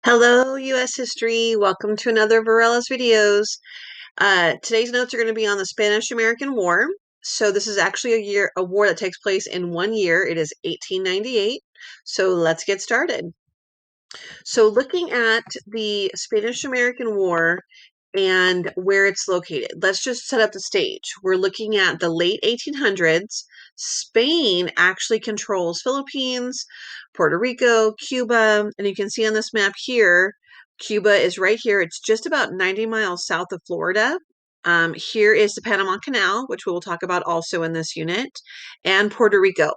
Hello, U.S. history. Welcome to another Varela's videos. Today's notes are going to be on the Spanish-American War. So this is actually a war that takes place in 1 year. It is 1898. So let's get started. So looking at the Spanish-American War and where it's located, let's just set up the stage. We're looking at the late 1800s. Spain actually controls Philippines, Puerto Rico, Cuba, and you can see on this map here, Cuba is right here. It's just about 90 miles south of Florida. Here is the Panama Canal, which we will talk about also in this unit, and Puerto Rico.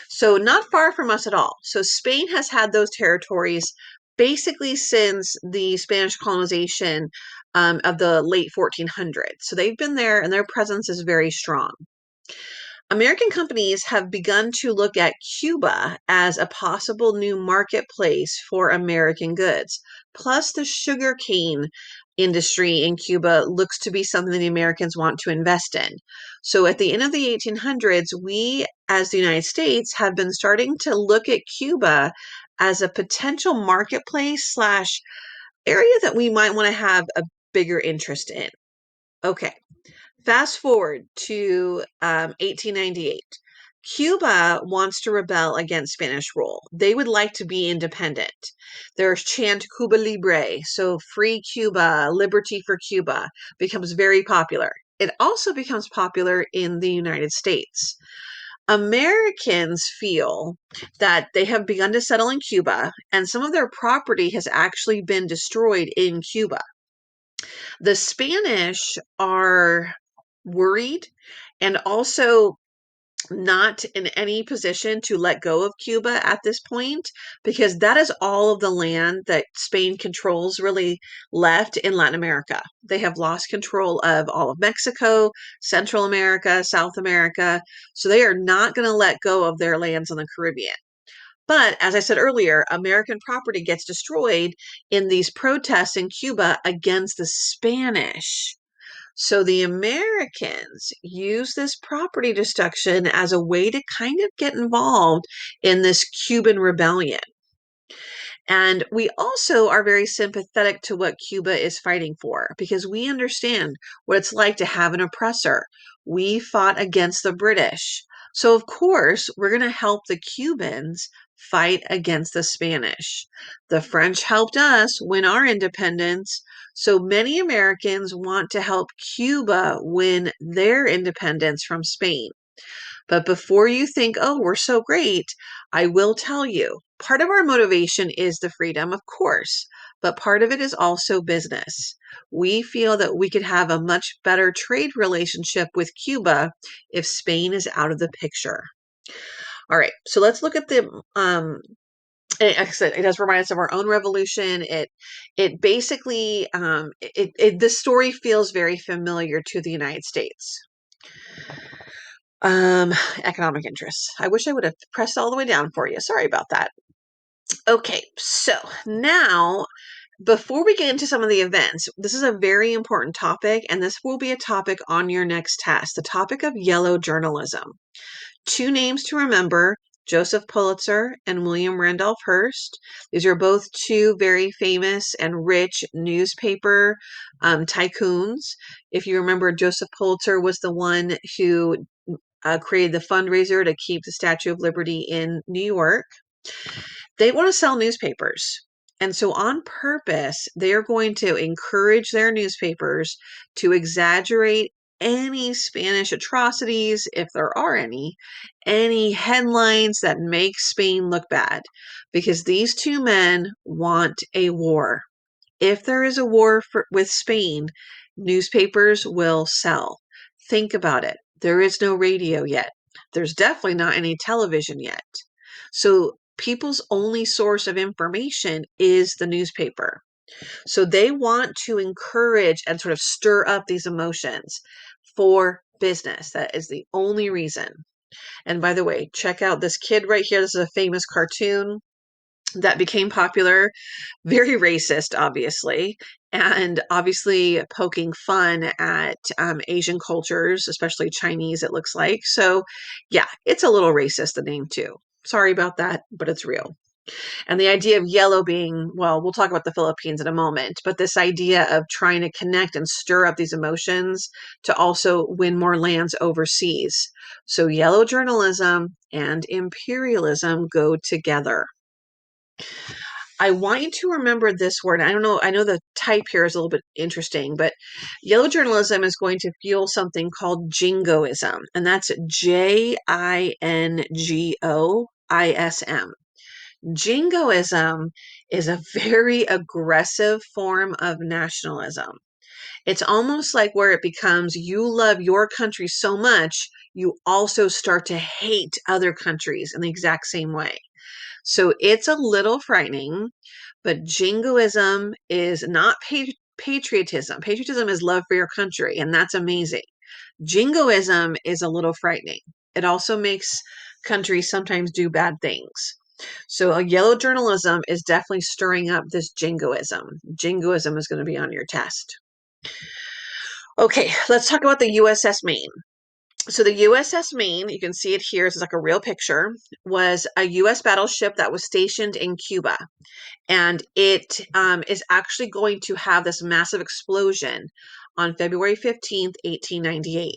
So not far from us at all. So Spain has had those territories basically since the Spanish colonization of the late 1400s. So they've been there and their presence is very strong. American companies have begun to look at Cuba as a possible new marketplace for American goods. Plus, the sugarcane industry in Cuba looks to be something the Americans want to invest in. So, at the end of the 1800s, we, as the United States, have been starting to look at Cuba as a potential marketplace slash area that we might want to have a bigger interest in. Okay. Fast forward to 1898. Cuba wants to rebel against Spanish rule. They would like to be independent. There's chant Cuba Libre, so free Cuba, liberty for Cuba, becomes very popular. It also becomes popular in the United States. Americans feel that they have begun to settle in Cuba, and some of their property has actually been destroyed in Cuba. The Spanish are worried and also not in any position to let go of Cuba at this point because that is all of the land that Spain controls really left in Latin America. They have lost control of all of Mexico, Central America, South America, so they are not going to let go of their lands in the Caribbean. But as I said earlier, American property gets destroyed in these protests in Cuba against the Spanish. So the Americans use this property destruction as a way to kind of get involved in this Cuban rebellion. And we also are very sympathetic to what Cuba is fighting for because we understand what it's like to have an oppressor. We fought against the British. So, of course, we're going to help the Cubans fight against the Spanish. The French helped us win our independence. So many Americans want to help Cuba win their independence from Spain. But before you think, oh, we're so great, I will tell you part of our motivation is the freedom, of course, but part of it is also business. We feel that we could have a much better trade relationship with Cuba if Spain is out of the picture. All right, so let's look at like I said, it does remind us of our own revolution. It basically, this story feels very familiar to the United States. Economic interests. I wish I would have pressed all the way down for you. Sorry about that. Okay, so now before we get into some of the events, this is a very important topic, and this will be a topic on your next test, the topic of yellow journalism. Two names to remember, Joseph Pulitzer and William Randolph Hearst. These are both two very famous and rich newspaper tycoons. If you remember, Joseph Pulitzer was the one who created the fundraiser to keep the Statue of Liberty in New York. They want to sell newspapers. And so, on purpose, they're going to encourage their newspapers to exaggerate any Spanish atrocities, if there are any headlines that make Spain look bad, because these two men want a war. If there is a war with Spain, newspapers will sell. Think about it. There is no radio yet. There's definitely not any television yet. So people's only source of information is the newspaper. So they want to encourage and sort of stir up these emotions for business. That is the only reason. And by the way, check out this kid right here. This is a famous cartoon that became popular, very racist, obviously, and obviously poking fun at Asian cultures, especially Chinese, it looks like. So, yeah, it's a little racist, the name too. Sorry about that, but it's real. And the idea of yellow being, well, we'll talk about the Philippines in a moment, but this idea of trying to connect and stir up these emotions to also win more lands overseas. So yellow journalism and imperialism go together. I want you to remember this word. I don't know, I know the type here is a little bit interesting, but yellow journalism is going to fuel something called jingoism, and that's Jingoism. Jingoism is a very aggressive form of nationalism. It's almost like where it becomes you love your country so much, you also start to hate other countries in the exact same way. So it's a little frightening, but jingoism is not patriotism. Patriotism is love for your country, and that's amazing. Jingoism is a little frightening. It also makes countries sometimes do bad things. So a yellow journalism is definitely stirring up this jingoism. Jingoism is going to be on your test. Okay, let's talk about the USS Maine. So the USS Maine, you can see it here, it's like a real picture, was a US battleship that was stationed in Cuba. And it is actually going to have this massive explosion on February 15th, 1898.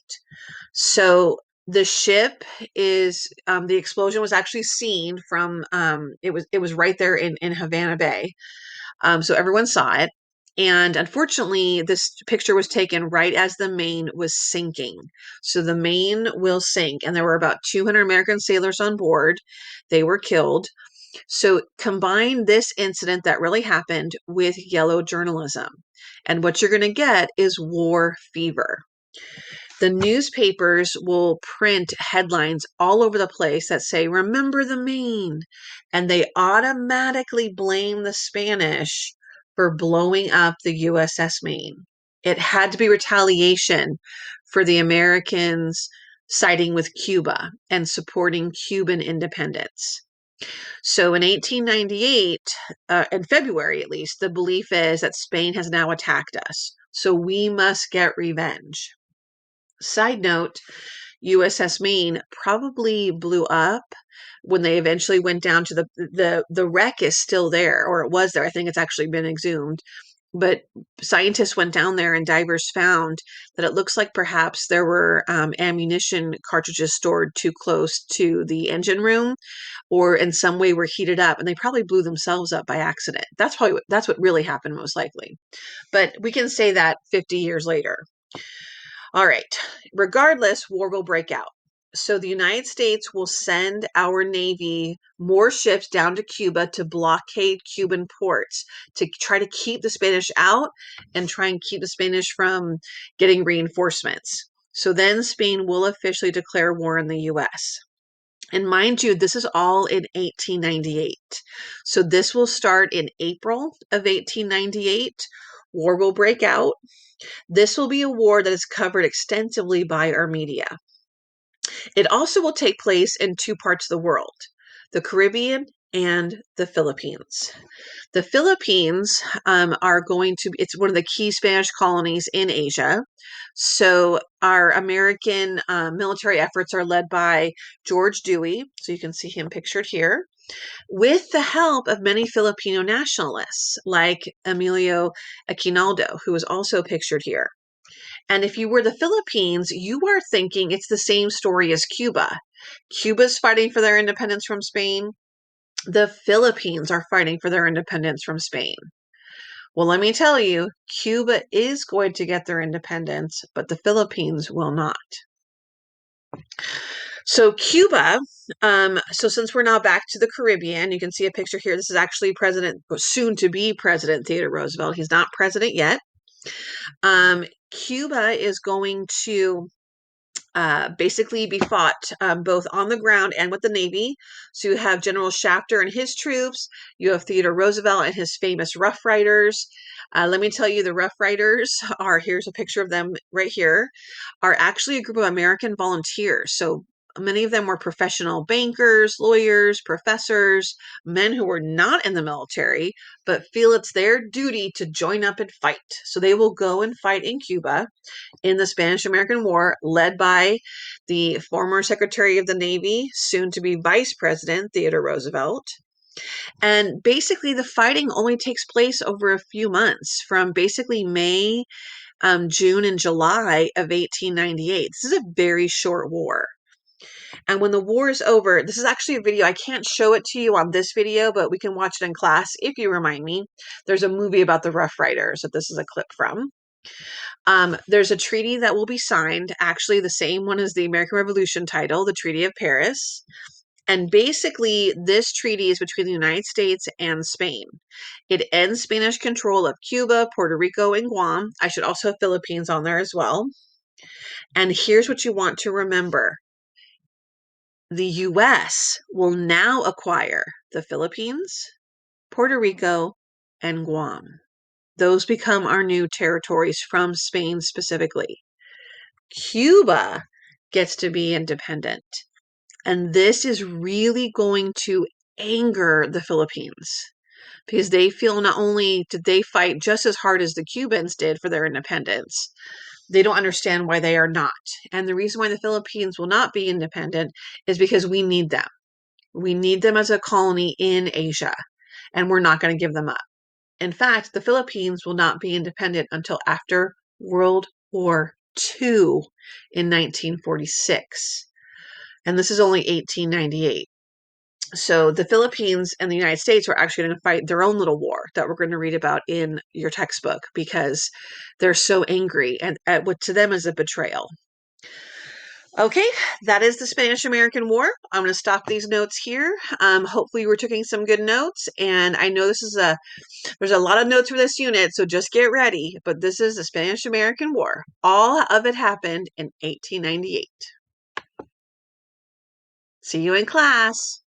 So the ship is the explosion was actually seen from it was right there in Havana Bay. So everyone saw it. And unfortunately, this picture was taken right as the Maine was sinking. So the Maine will sink, and there were about 200 American sailors on board. They were killed. So combine this incident that really happened with yellow journalism. And what you're going to get is war fever. The newspapers will print headlines all over the place that say, "Remember the Maine." And they automatically blame the Spanish for blowing up the USS Maine. It had to be retaliation for the Americans siding with Cuba and supporting Cuban independence. So in 1898, in February at least, the belief is that Spain has now attacked us. So we must get revenge. Side note, USS Maine probably blew up when they eventually went down to the wreck is still there, or it was there. I think it's actually been exhumed. But scientists went down there and divers found that it looks like perhaps there were ammunition cartridges stored too close to the engine room or in some way were heated up, and they probably blew themselves up by accident. That's what really happened most likely. But we can say that 50 years later. All right. Regardless, war will break out. So the United States will send our Navy more ships down to Cuba to blockade Cuban ports to try to keep the Spanish out and try and keep the Spanish from getting reinforcements. So then Spain will officially declare war on the US. And mind you, this is all in 1898. So this will start in April of 1898. War will break out. This will be a war that is covered extensively by our media. It also will take place in two parts of the world, the Caribbean and the Philippines. The Philippines are going to, it's one of the key Spanish colonies in Asia. So our American military efforts are led by George Dewey. So you can see him pictured here, with the help of many Filipino nationalists like Emilio Aguinaldo, who is also pictured here. And if you were the Philippines, you are thinking it's the same story as Cuba. Cuba's fighting for their independence from Spain. The Philippines are fighting for their independence from Spain. Well, let me tell you, Cuba is going to get their independence, but the Philippines will not. So Cuba, so since we're now back to the Caribbean, you can see a picture here. This is actually soon to be President Theodore Roosevelt. He's not president yet. Cuba is going to basically be fought both on the ground and with the Navy. So you have General Shafter and his troops. You have Theodore Roosevelt and his famous Rough Riders. Let me tell you, the Rough Riders here's a picture of them right here, are actually a group of American volunteers. So many of them were professional bankers, lawyers, professors, men who were not in the military, but feel it's their duty to join up and fight. So they will go and fight in Cuba in the Spanish-American War, led by the former Secretary of the Navy, soon to be Vice President Theodore Roosevelt. And basically, the fighting only takes place over a few months from basically May, June, and July of 1898. This is a very short war. And when the war is over, this is actually a video. I can't show it to you on this video, but we can watch it in class if you remind me. There's a movie about the Rough Riders that this is a clip from. There's a treaty that will be signed, actually the same one as the American Revolution title, the Treaty of Paris. And basically, this treaty is between the United States and Spain. It ends Spanish control of Cuba, Puerto Rico, and Guam. I should also have Philippines on there as well. And here's what you want to remember. The U.S. will now acquire the Philippines, Puerto Rico, and Guam. Those become our new territories from Spain specifically. Cuba gets to be independent. And this is really going to anger the Philippines because they feel not only did they fight just as hard as the Cubans did for their independence, they don't understand why they are not. And the reason why the Philippines will not be independent is because we need them. We need them as a colony in Asia, and we're not going to give them up. In fact, the Philippines will not be independent until after World War II in 1946. And this is only 1898. So the Philippines and the United States are actually going to fight their own little war that we're going to read about in your textbook because they're so angry and at what to them is a betrayal. Okay, that is the Spanish-American War. I'm going to stop these notes here. Hopefully you were taking some good notes, and I know there's a lot of notes for this unit, so just get ready. But this is the Spanish-American War. All of it happened in 1898. See you in class.